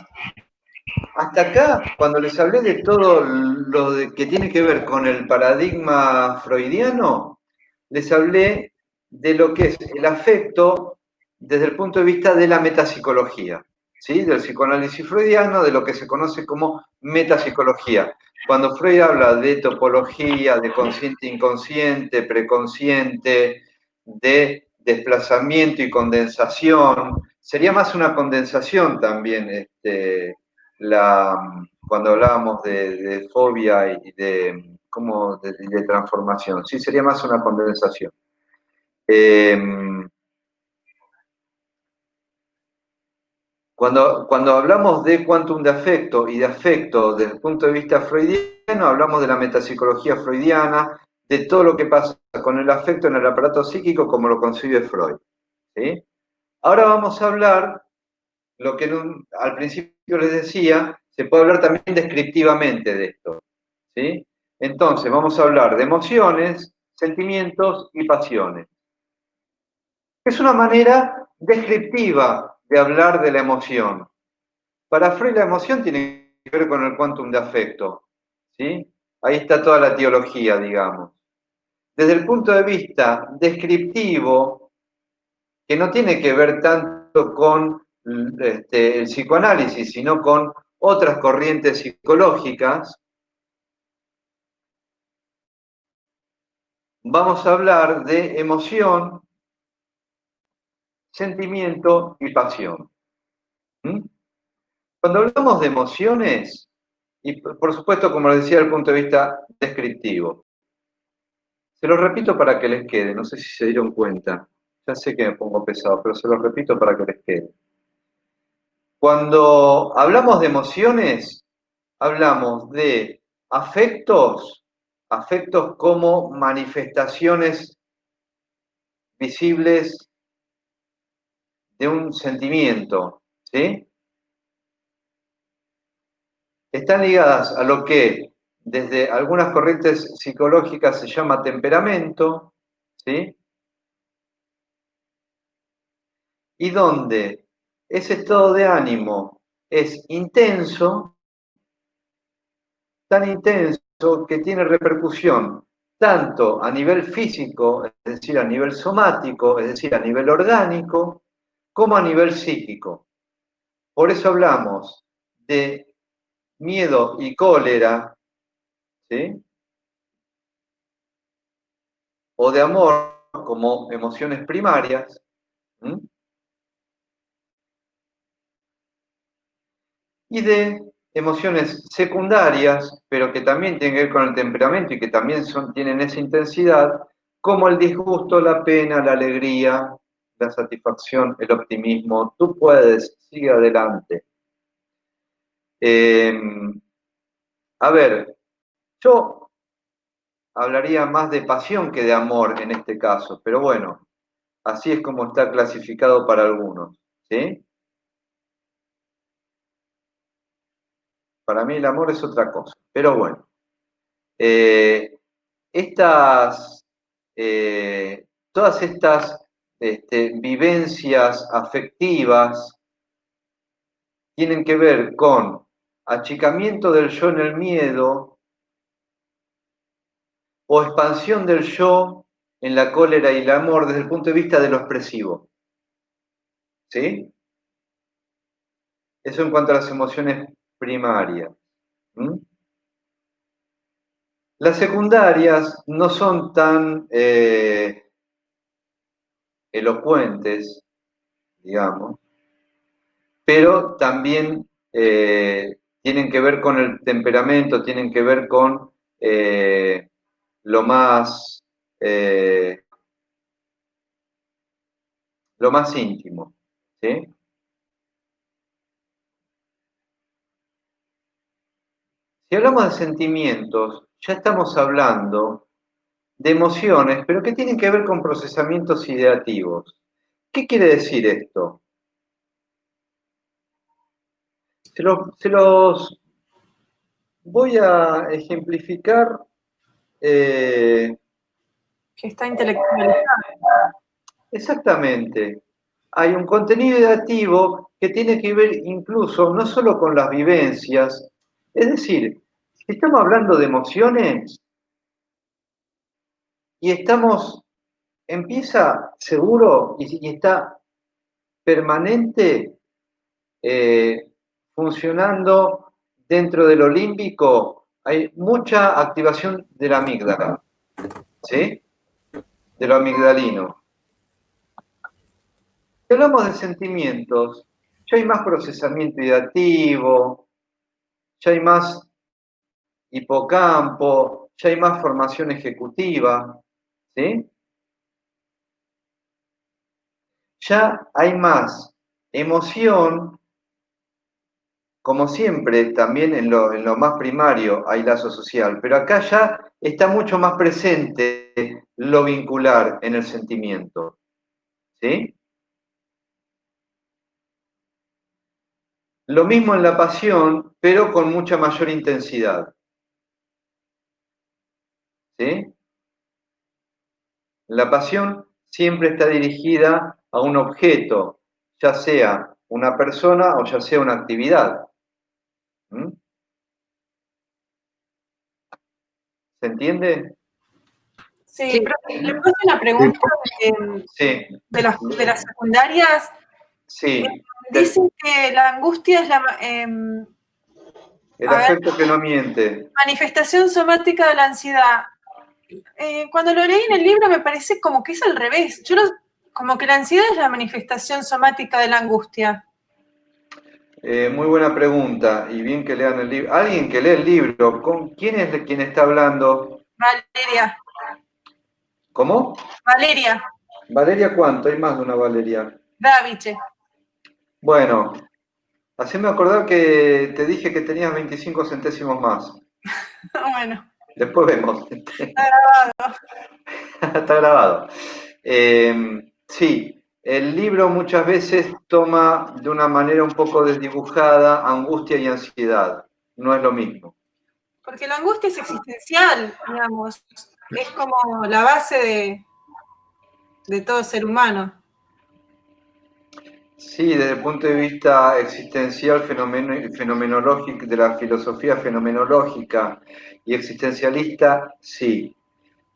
Hasta acá, cuando les hablé de todo que tiene que ver con el paradigma freudiano, les hablé de lo que es el afecto desde el punto de vista de la metapsicología, ¿sí? Del psicoanálisis freudiano, de lo que se conoce como metapsicología. Cuando Freud habla de topología, de consciente-inconsciente, preconsciente, de desplazamiento y condensación, sería más una condensación también, cuando hablábamos de fobia y de transformación. Sí, sería más una condensación. Cuando hablamos de quantum de afecto y de afecto desde el punto de vista freudiano, hablamos de la metapsicología freudiana, de todo lo que pasa con el afecto en el aparato psíquico como lo concibe Freud, ¿sí? Ahora vamos a hablar, lo que al principio les decía, se puede hablar también descriptivamente de esto, ¿sí? Entonces, vamos a hablar de emociones, sentimientos y pasiones. Es una manera descriptiva de hablar de la emoción. Para Freud la emoción tiene que ver con el quantum de afecto, ¿sí? Ahí está toda la teología, digamos. Desde el punto de vista descriptivo, que no tiene que ver tanto con el psicoanálisis, sino con otras corrientes psicológicas, vamos a hablar de emoción, sentimiento y pasión. Cuando hablamos de emociones, y por supuesto, como les decía, desde el punto de vista descriptivo, se lo repito para que les quede, no sé si se dieron cuenta, ya sé que me pongo pesado, pero se lo repito para que les quede. Cuando hablamos de emociones, hablamos de afectos como manifestaciones visibles de un sentimiento, ¿sí? Están ligadas a lo que desde algunas corrientes psicológicas se llama temperamento, ¿sí? Y donde ese estado de ánimo es intenso, tan intenso que tiene repercusión tanto a nivel físico, es decir, a nivel somático, es decir, a nivel orgánico, como a nivel psíquico. Por eso hablamos de miedo y cólera, ¿sí? O de amor como emociones primarias, ¿sí? Y de emociones secundarias, pero que también tienen que ver con el temperamento y que también tienen esa intensidad, como el disgusto, la pena, la alegría, la satisfacción, el optimismo. Tú puedes, sigue adelante. A ver, yo hablaría más de pasión que de amor en este caso, pero bueno, así es como está clasificado para algunos, ¿sí? Para mí el amor es otra cosa, pero bueno. Todas estas vivencias afectivas tienen que ver con achicamiento del yo en el miedo o expansión del yo en la cólera y el amor desde el punto de vista de lo expresivo. ¿Sí? Eso en cuanto a las emociones primarias. Las secundarias no son tan elocuentes, digamos, pero también tienen que ver con el temperamento, tienen que ver con lo más íntimo, ¿sí? Si hablamos de sentimientos, ya estamos hablando de emociones, pero que tienen que ver con procesamientos ideativos. ¿Qué quiere decir esto? Se los voy a ejemplificar. Que está intelectualizado. Exactamente. hay un contenido ideativo que tiene que ver incluso no solo con las vivencias, es decir, si estamos hablando de emociones y empieza seguro y está permanente funcionando dentro del límbico, hay mucha activación de la amígdala, ¿sí? De lo amigdalino. Si hablamos de sentimientos, ya hay más procesamiento ideativo, ya hay más hipocampo, ya hay más formación ejecutiva, ¿sí? Ya hay más emoción, como siempre, también en lo más primario hay lazo social, pero acá ya está mucho más presente lo vincular en el sentimiento, ¿sí? Lo mismo en la pasión, pero con mucha mayor intensidad, ¿sí? La pasión siempre está dirigida a un objeto, ya sea una persona o ya sea una actividad. ¿Mm? ¿Se entiende? Sí, Sí. pero le puedo hacer una pregunta Sí, de las secundarias. sí. Dicen que la angustia es la El afecto que no miente. manifestación somática de la ansiedad. Cuando lo leí en el libro me parece como que es al revés. Como que la ansiedad es la manifestación somática de la angustia. Muy buena pregunta, y bien que lean el libro. Alguien que lee el libro, ¿quién es quien está hablando? Valeria. ¿Cómo? Valeria ¿Valeria cuánto? Hay más de una Valeria. Daviche. Bueno, haceme acordar que te dije que tenías 25 centésimos más. Bueno, Después vemos. está grabado. Está grabado. Sí, el libro muchas veces toma de una manera un poco desdibujada angustia y ansiedad. No es lo mismo. Porque la angustia es existencial, digamos. Es como la base de todo ser humano. Sí, desde el punto de vista existencial, fenomenológico, de la filosofía fenomenológica y existencialista, sí.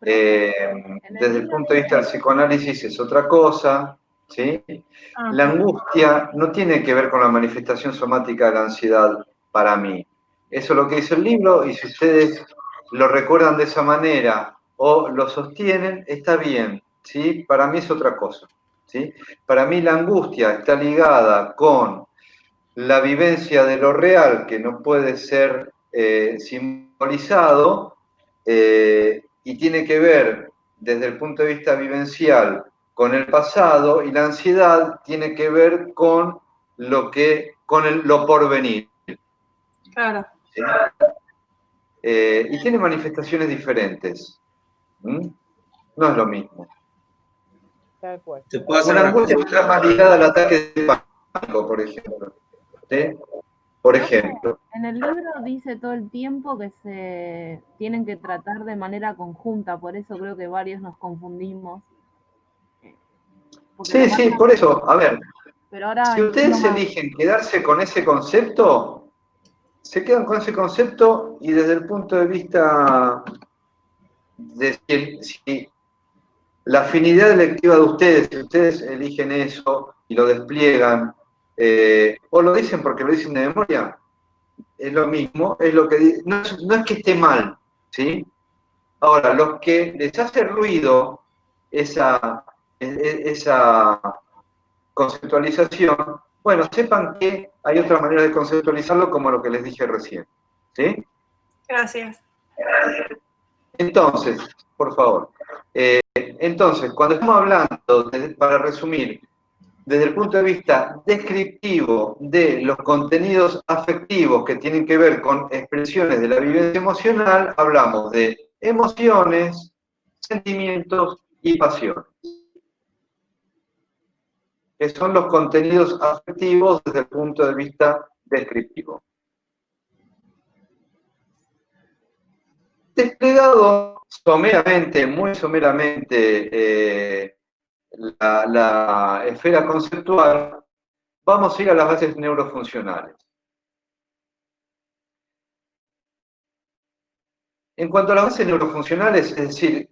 Desde el punto de vista del psicoanálisis es otra cosa, ¿sí? La angustia no tiene que ver con la manifestación somática de la ansiedad para mí. Eso es lo que dice el libro y si ustedes lo recuerdan de esa manera o lo sostienen, está bien, ¿sí? Para mí es otra cosa, ¿sí? Para mí la angustia está ligada con la vivencia de lo real que no puede ser simbolizado y tiene que ver desde el punto de vista vivencial con el pasado y la ansiedad tiene que ver con lo porvenir. Claro. ¿Sí? Y tiene manifestaciones diferentes. ¿Mm? No es lo mismo. Tal cual. ¿Te puedo hacer Una una angustia pregunta? está más ligada al ataque de pánico, por ejemplo. ¿Sí? Por ejemplo. En el libro dice todo el tiempo que se tienen que tratar de manera conjunta, por eso creo que varios nos confundimos. Sí, sí, por eso, a ver, pero ahora si ustedes eligen quedarse con ese concepto, se quedan con ese concepto y desde el punto de vista de si la afinidad electiva de ustedes, si ustedes eligen eso y lo despliegan, o lo dicen porque lo dicen de memoria, es lo mismo, es lo que no es que esté mal, ¿sí? Ahora, los que les hace ruido esa conceptualización, bueno, sepan que hay otra manera de conceptualizarlo como lo que les dije recién, ¿sí? Gracias. Entonces, por favor, entonces, cuando estamos hablando, para resumir, desde el punto de vista descriptivo de los contenidos afectivos que tienen que ver con expresiones de la vivencia emocional, hablamos de emociones, sentimientos y pasiones, que son los contenidos afectivos desde el punto de vista descriptivo. Desplegado someramente, muy someramente, la esfera conceptual, vamos a ir a las bases neurofuncionales. En cuanto a las bases neurofuncionales, es decir,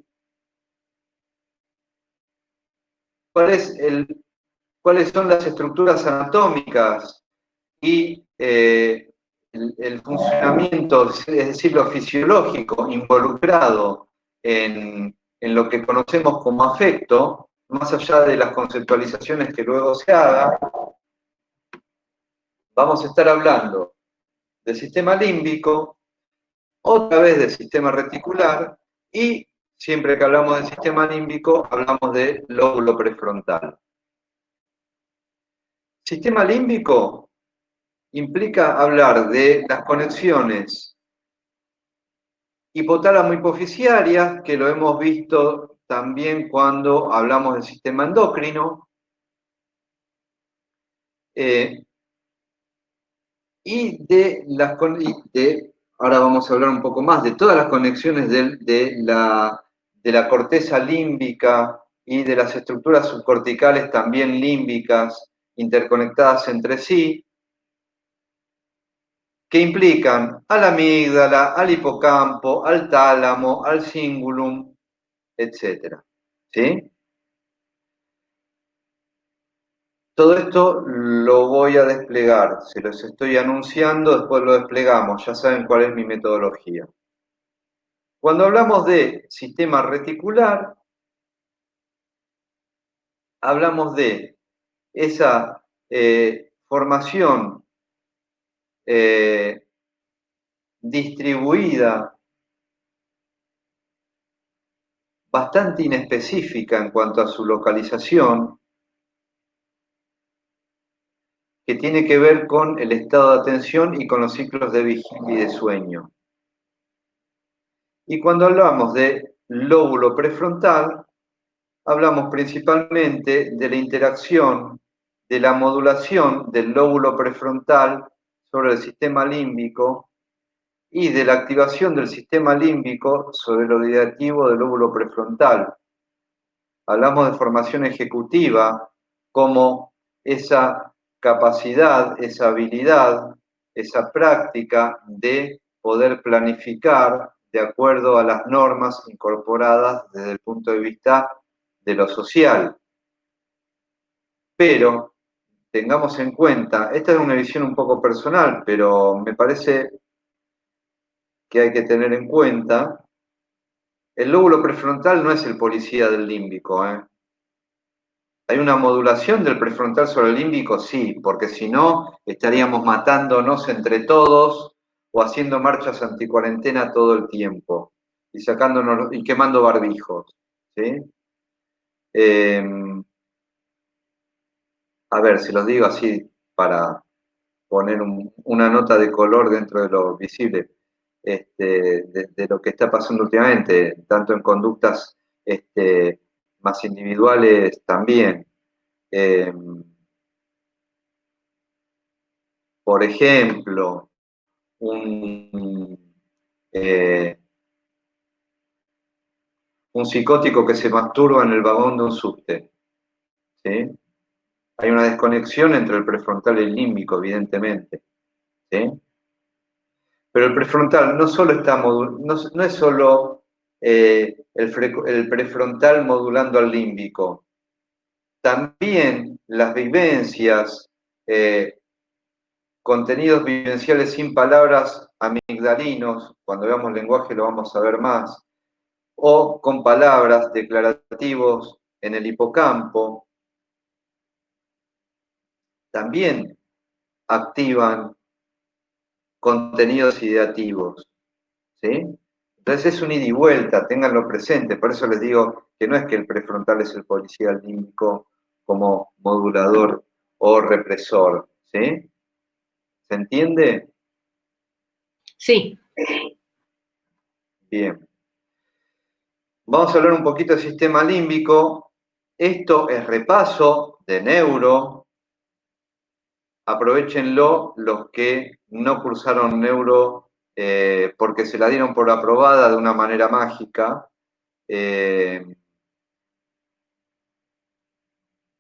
cuáles son las estructuras anatómicas y el funcionamiento, es decir, lo fisiológico involucrado en lo que conocemos como afecto, más allá de las conceptualizaciones que luego se hagan, vamos a estar hablando del sistema límbico, otra vez del sistema reticular, y siempre que hablamos del sistema límbico, hablamos del lóbulo prefrontal. Sistema límbico implica hablar de las conexiones hipotálamo-hipofisiarias, que lo hemos visto también cuando hablamos del sistema endocrino, ahora vamos a hablar un poco más de todas las conexiones de la corteza límbica y de las estructuras subcorticales también límbicas interconectadas entre sí, que implican a la amígdala, al hipocampo, al tálamo, al cingulum, etc. ¿Sí? Todo esto lo voy a desplegar, se los estoy anunciando, después lo desplegamos, ya saben cuál es mi metodología. Cuando hablamos de sistema reticular, hablamos de esa formación distribuida, bastante inespecífica en cuanto a su localización, que tiene que ver con el estado de atención y con los ciclos de vigilia y de sueño. Y cuando hablamos de lóbulo prefrontal, hablamos principalmente de la interacción, de la modulación del lóbulo prefrontal sobre el sistema límbico y de la activación del sistema límbico sobre lo ideativo del lóbulo prefrontal. Hablamos de formación ejecutiva como esa capacidad, esa habilidad, esa práctica de poder planificar de acuerdo a las normas incorporadas desde el punto de vista de lo social. Pero tengamos en cuenta, esta es una visión un poco personal, pero me parece que hay que tener en cuenta, el lóbulo prefrontal no es el policía del límbico, ¿eh? ¿Hay una modulación del prefrontal sobre el límbico? Sí, porque si no, estaríamos matándonos entre todos o haciendo marchas anticuarentena todo el tiempo y sacándonos y quemando barbijos, ¿sí? A ver, se los digo así para poner una nota de color dentro de lo visible, de lo que está pasando últimamente, tanto en conductas más individuales también. Por ejemplo, un psicótico que se masturba en el vagón de un subte, ¿sí? Hay una desconexión entre el prefrontal y el límbico, evidentemente, ¿sí? Pero el prefrontal no solo no es solo el prefrontal modulando al límbico, también las vivencias, contenidos vivenciales sin palabras amigdalinos, cuando veamos lenguaje lo vamos a ver más, o con palabras, declarativos en el hipocampo, también activan contenidos ideativos, ¿sí? Entonces es un ida y vuelta, ténganlo presente, por eso les digo que no es que el prefrontal es el policía límbico como modulador o represor, ¿sí? ¿Se entiende? Sí. Bien. Vamos a hablar un poquito del sistema límbico. Esto es repaso de neuro. Aprovechenlo los que no cursaron neuro porque se la dieron por aprobada de una manera mágica.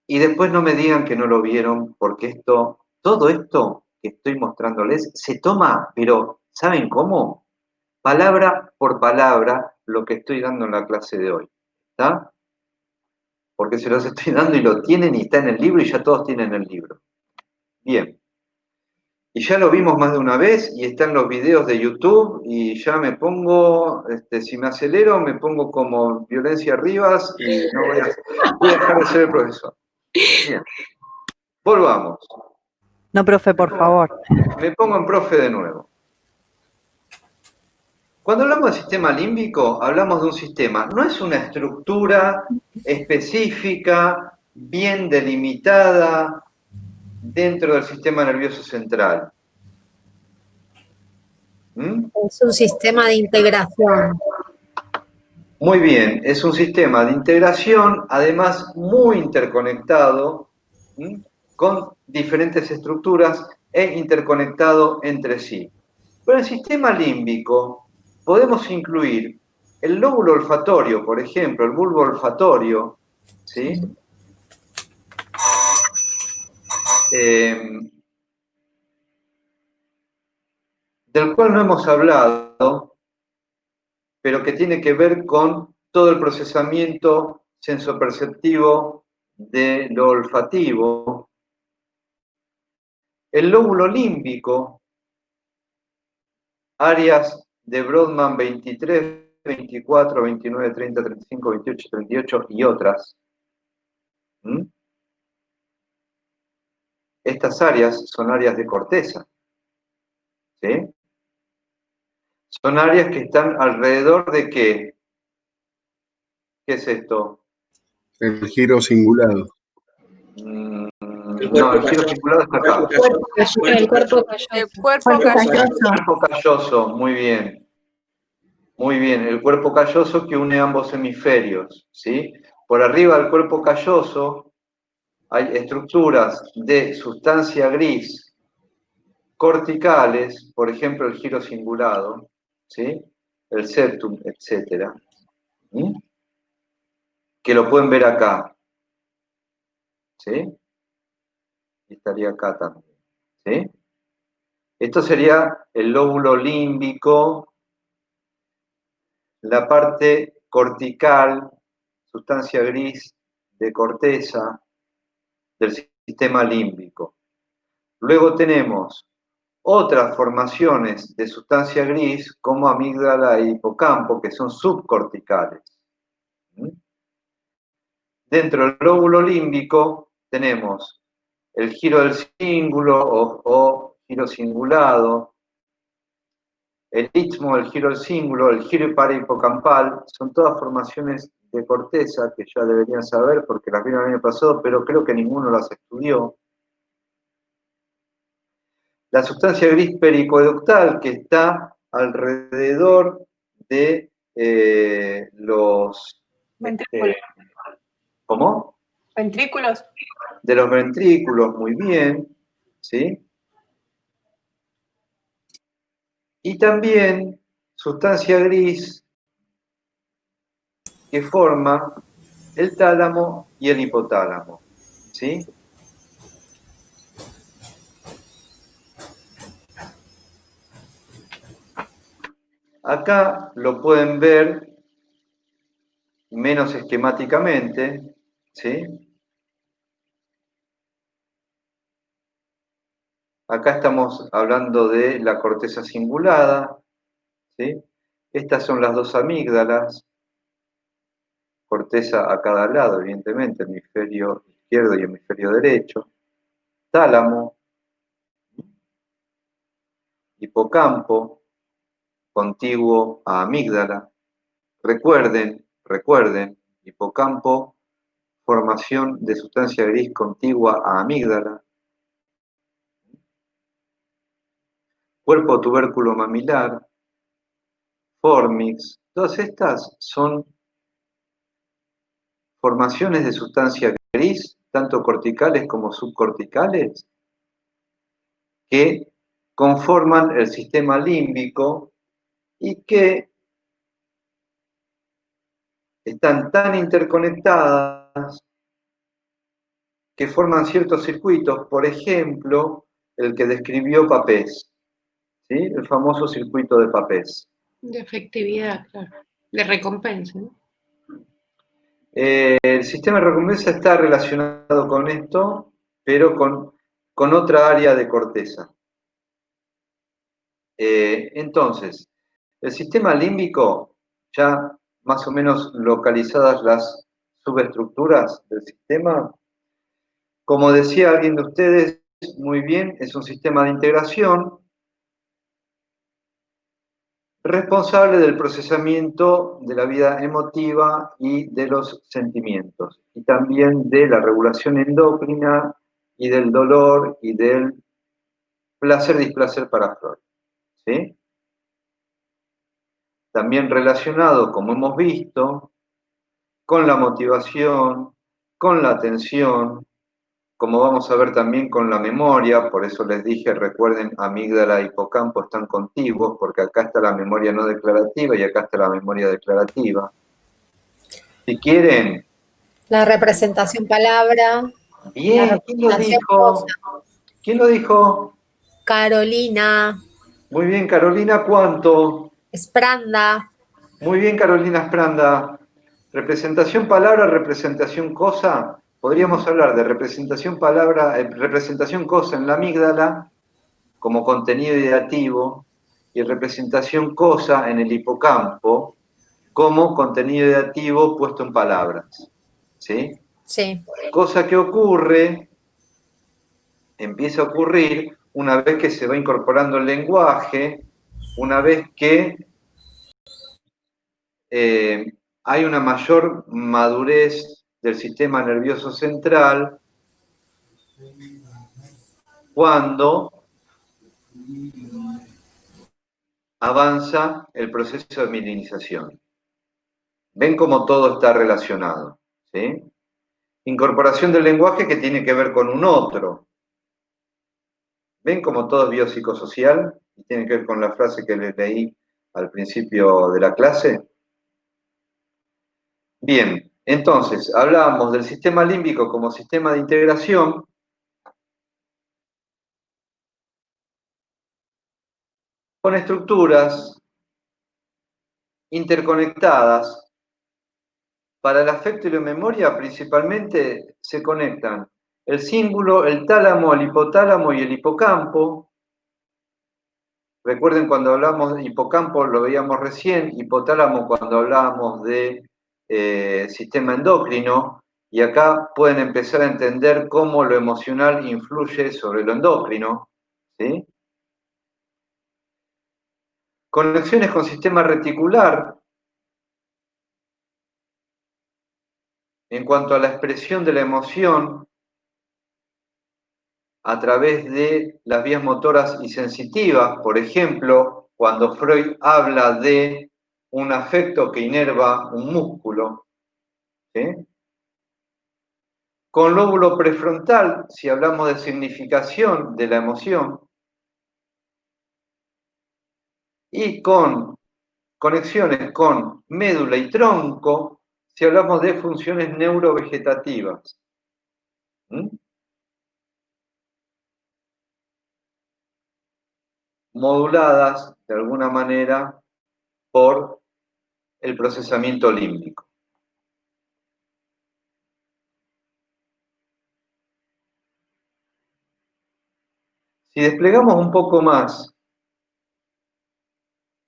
Y después no me digan que no lo vieron, porque todo esto que estoy mostrándoles se toma, pero ¿saben cómo? Palabra por palabra lo que estoy dando en la clase de hoy. ¿Está? Porque se los estoy dando y lo tienen y está en el libro y ya todos tienen el libro. Bien. Y ya lo vimos más de una vez y están los videos de YouTube y ya me pongo, si me acelero, me pongo como Violencia Rivas y no voy a dejar de ser el profesor. Bien. Volvamos. No, profe, por favor. Me pongo en profe de nuevo. Cuando hablamos de sistema límbico, hablamos de un sistema. No es una estructura específica, bien delimitada, dentro del sistema nervioso central. ¿Mm? Es un sistema de integración. Muy bien, es un sistema de integración, además muy interconectado, con diferentes estructuras e interconectado entre sí. Pero el sistema límbico podemos incluir el lóbulo olfatorio, por ejemplo, el bulbo olfatorio, ¿sí? Del cual no hemos hablado, pero que tiene que ver con todo el procesamiento sensoperceptivo de lo olfativo. El lóbulo límbico, áreas de Brodmann 23, 24, 29, 30, 35, 28, 38 y otras. Estas áreas son áreas de corteza, ¿sí? Son áreas que están alrededor de ¿qué? ¿Qué es esto? El giro cingulado. No, el giro cingulado está acá. El cuerpo calloso. El cuerpo calloso. El cuerpo calloso, muy bien. Muy bien, el cuerpo calloso que une ambos hemisferios, ¿sí? Por arriba del cuerpo calloso hay estructuras de sustancia gris corticales, por ejemplo el giro cingulado, ¿sí? El septum, etc. Que lo pueden ver acá, ¿sí? Y estaría acá también, ¿sí? Esto sería el lóbulo límbico, la parte cortical, sustancia gris de corteza del sistema límbico. Luego tenemos otras formaciones de sustancia gris como amígdala e hipocampo, que son subcorticales. Dentro del lóbulo límbico tenemos el giro del cíngulo o giro cingulado, el istmo, el giro del cíngulo, el giro parahipocampal, son todas formaciones de corteza que ya deberían saber porque las vieron el año pasado, pero creo que ninguno las estudió. La sustancia gris pericoeductal que está alrededor de los... Ventrículos. ¿Cómo? Ventrículos. De los ventrículos, muy bien, ¿sí? Y también sustancia gris que forma el tálamo y el hipotálamo, ¿sí? Acá lo pueden ver menos esquemáticamente, ¿sí? Acá estamos hablando de la corteza cingulada, ¿sí? Estas son las dos amígdalas, corteza a cada lado, evidentemente, hemisferio izquierdo y hemisferio derecho, tálamo, hipocampo, contiguo a amígdala. Recuerden, hipocampo, formación de sustancia gris contigua a amígdala. Cuerpo tubérculo mamilar, formix, todas estas son formaciones de sustancia gris, tanto corticales como subcorticales, que conforman el sistema límbico y que están tan interconectadas que forman ciertos circuitos, por ejemplo, el que describió Papez, ¿sí? El famoso circuito de Papez. De efectividad, claro. De recompensa, ¿no? El sistema de recompensa está relacionado con esto, pero con otra área de corteza. Entonces, el sistema límbico, ya más o menos localizadas las subestructuras del sistema, como decía alguien de ustedes muy bien, es un sistema de integración responsable del procesamiento de la vida emotiva y de los sentimientos, y también de la regulación endocrina y del dolor y del placer-displacer para Freud, ¿sí? También relacionado, como hemos visto, con la motivación, con la atención, como vamos a ver también con la memoria. Por eso les dije, recuerden, amígdala y hipocampo están contiguos, porque acá está la memoria no declarativa y acá está la memoria declarativa. Si quieren... La representación palabra. Bien, ¿quién lo dijo? ¿Quién lo dijo? Carolina. Muy bien, Carolina, ¿cuánto? Spranda. Muy bien, Carolina Spranda. Representación palabra, representación cosa. Podríamos hablar de representación palabra, representación cosa en la amígdala como contenido ideativo y representación cosa en el hipocampo como contenido ideativo puesto en palabras. ¿Sí? Sí. Cosa que ocurre, empieza a ocurrir una vez que se va incorporando el lenguaje, una vez que hay una mayor madurez del sistema nervioso central, cuando avanza el proceso de mielinización. ¿Ven cómo todo está relacionado? ¿Sí? Incorporación del lenguaje que tiene que ver con un otro. ¿Ven cómo todo es biopsicosocial? Y tiene que ver con la frase que les leí al principio de la clase. Bien, entonces, hablábamos del sistema límbico como sistema de integración. Con estructuras interconectadas. Para el afecto y la memoria principalmente se conectan el cíngulo, el tálamo, el hipotálamo y el hipocampo. Recuerden cuando hablamos de hipocampo, lo veíamos recién, hipotálamo cuando hablábamos de sistema endocrino, y acá pueden empezar a entender cómo lo emocional influye sobre lo endocrino, ¿sí? Conexiones con sistema reticular, en cuanto a la expresión de la emoción a través de las vías motoras y sensitivas. Por ejemplo, cuando Freud habla de un afecto que inerva un músculo, ¿sí? Con lóbulo prefrontal, si hablamos de significación de la emoción, y con conexiones con médula y tronco, si hablamos de funciones neurovegetativas. ¿Mm? Moduladas, de alguna manera, por el procesamiento límbico. Si desplegamos un poco más,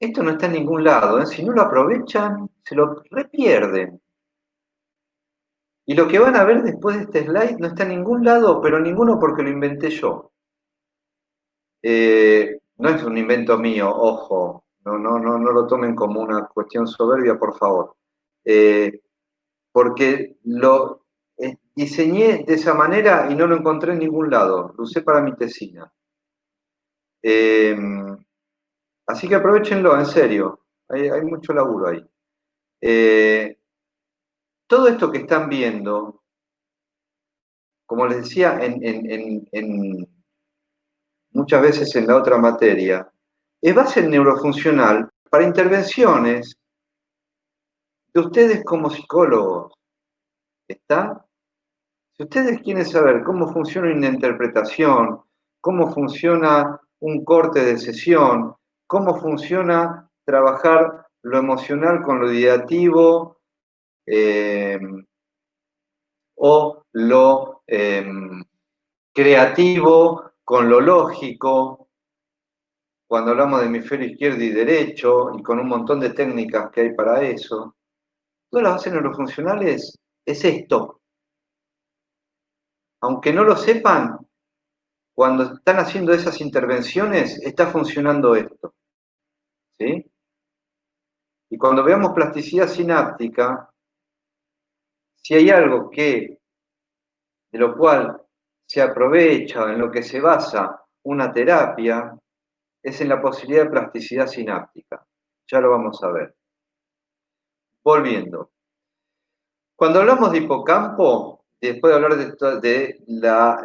esto no está en ningún lado, ¿eh? Si no lo aprovechan, se lo repierden. Y lo que van a ver después de este slide no está en ningún lado, pero ninguno porque lo inventé yo. No es un invento mío, ojo, no lo tomen como una cuestión soberbia, por favor. Porque lo diseñé de esa manera y no lo encontré en ningún lado, lo usé para mi tesina. Así que aprovechenlo, en serio, hay mucho laburo ahí. Todo esto que están viendo, como les decía muchas veces en la otra materia, es base neurofuncional para intervenciones de ustedes como psicólogos. ¿Está? Si ustedes quieren saber cómo funciona una interpretación, cómo funciona un corte de sesión, cómo funciona trabajar lo emocional con lo ideativo o lo creativo con lo lógico, cuando hablamos de hemisferio izquierdo y derecho y con un montón de técnicas que hay para eso, todas las bases neurofuncionales es esto. Aunque no lo sepan, cuando están haciendo esas intervenciones, está funcionando esto. ¿Sí? Y cuando veamos plasticidad sináptica, si hay algo de lo cual se aprovecha, en lo que se basa una terapia, es en la posibilidad de plasticidad sináptica. Ya lo vamos a ver. Volviendo. Cuando hablamos de hipocampo, después de hablar de la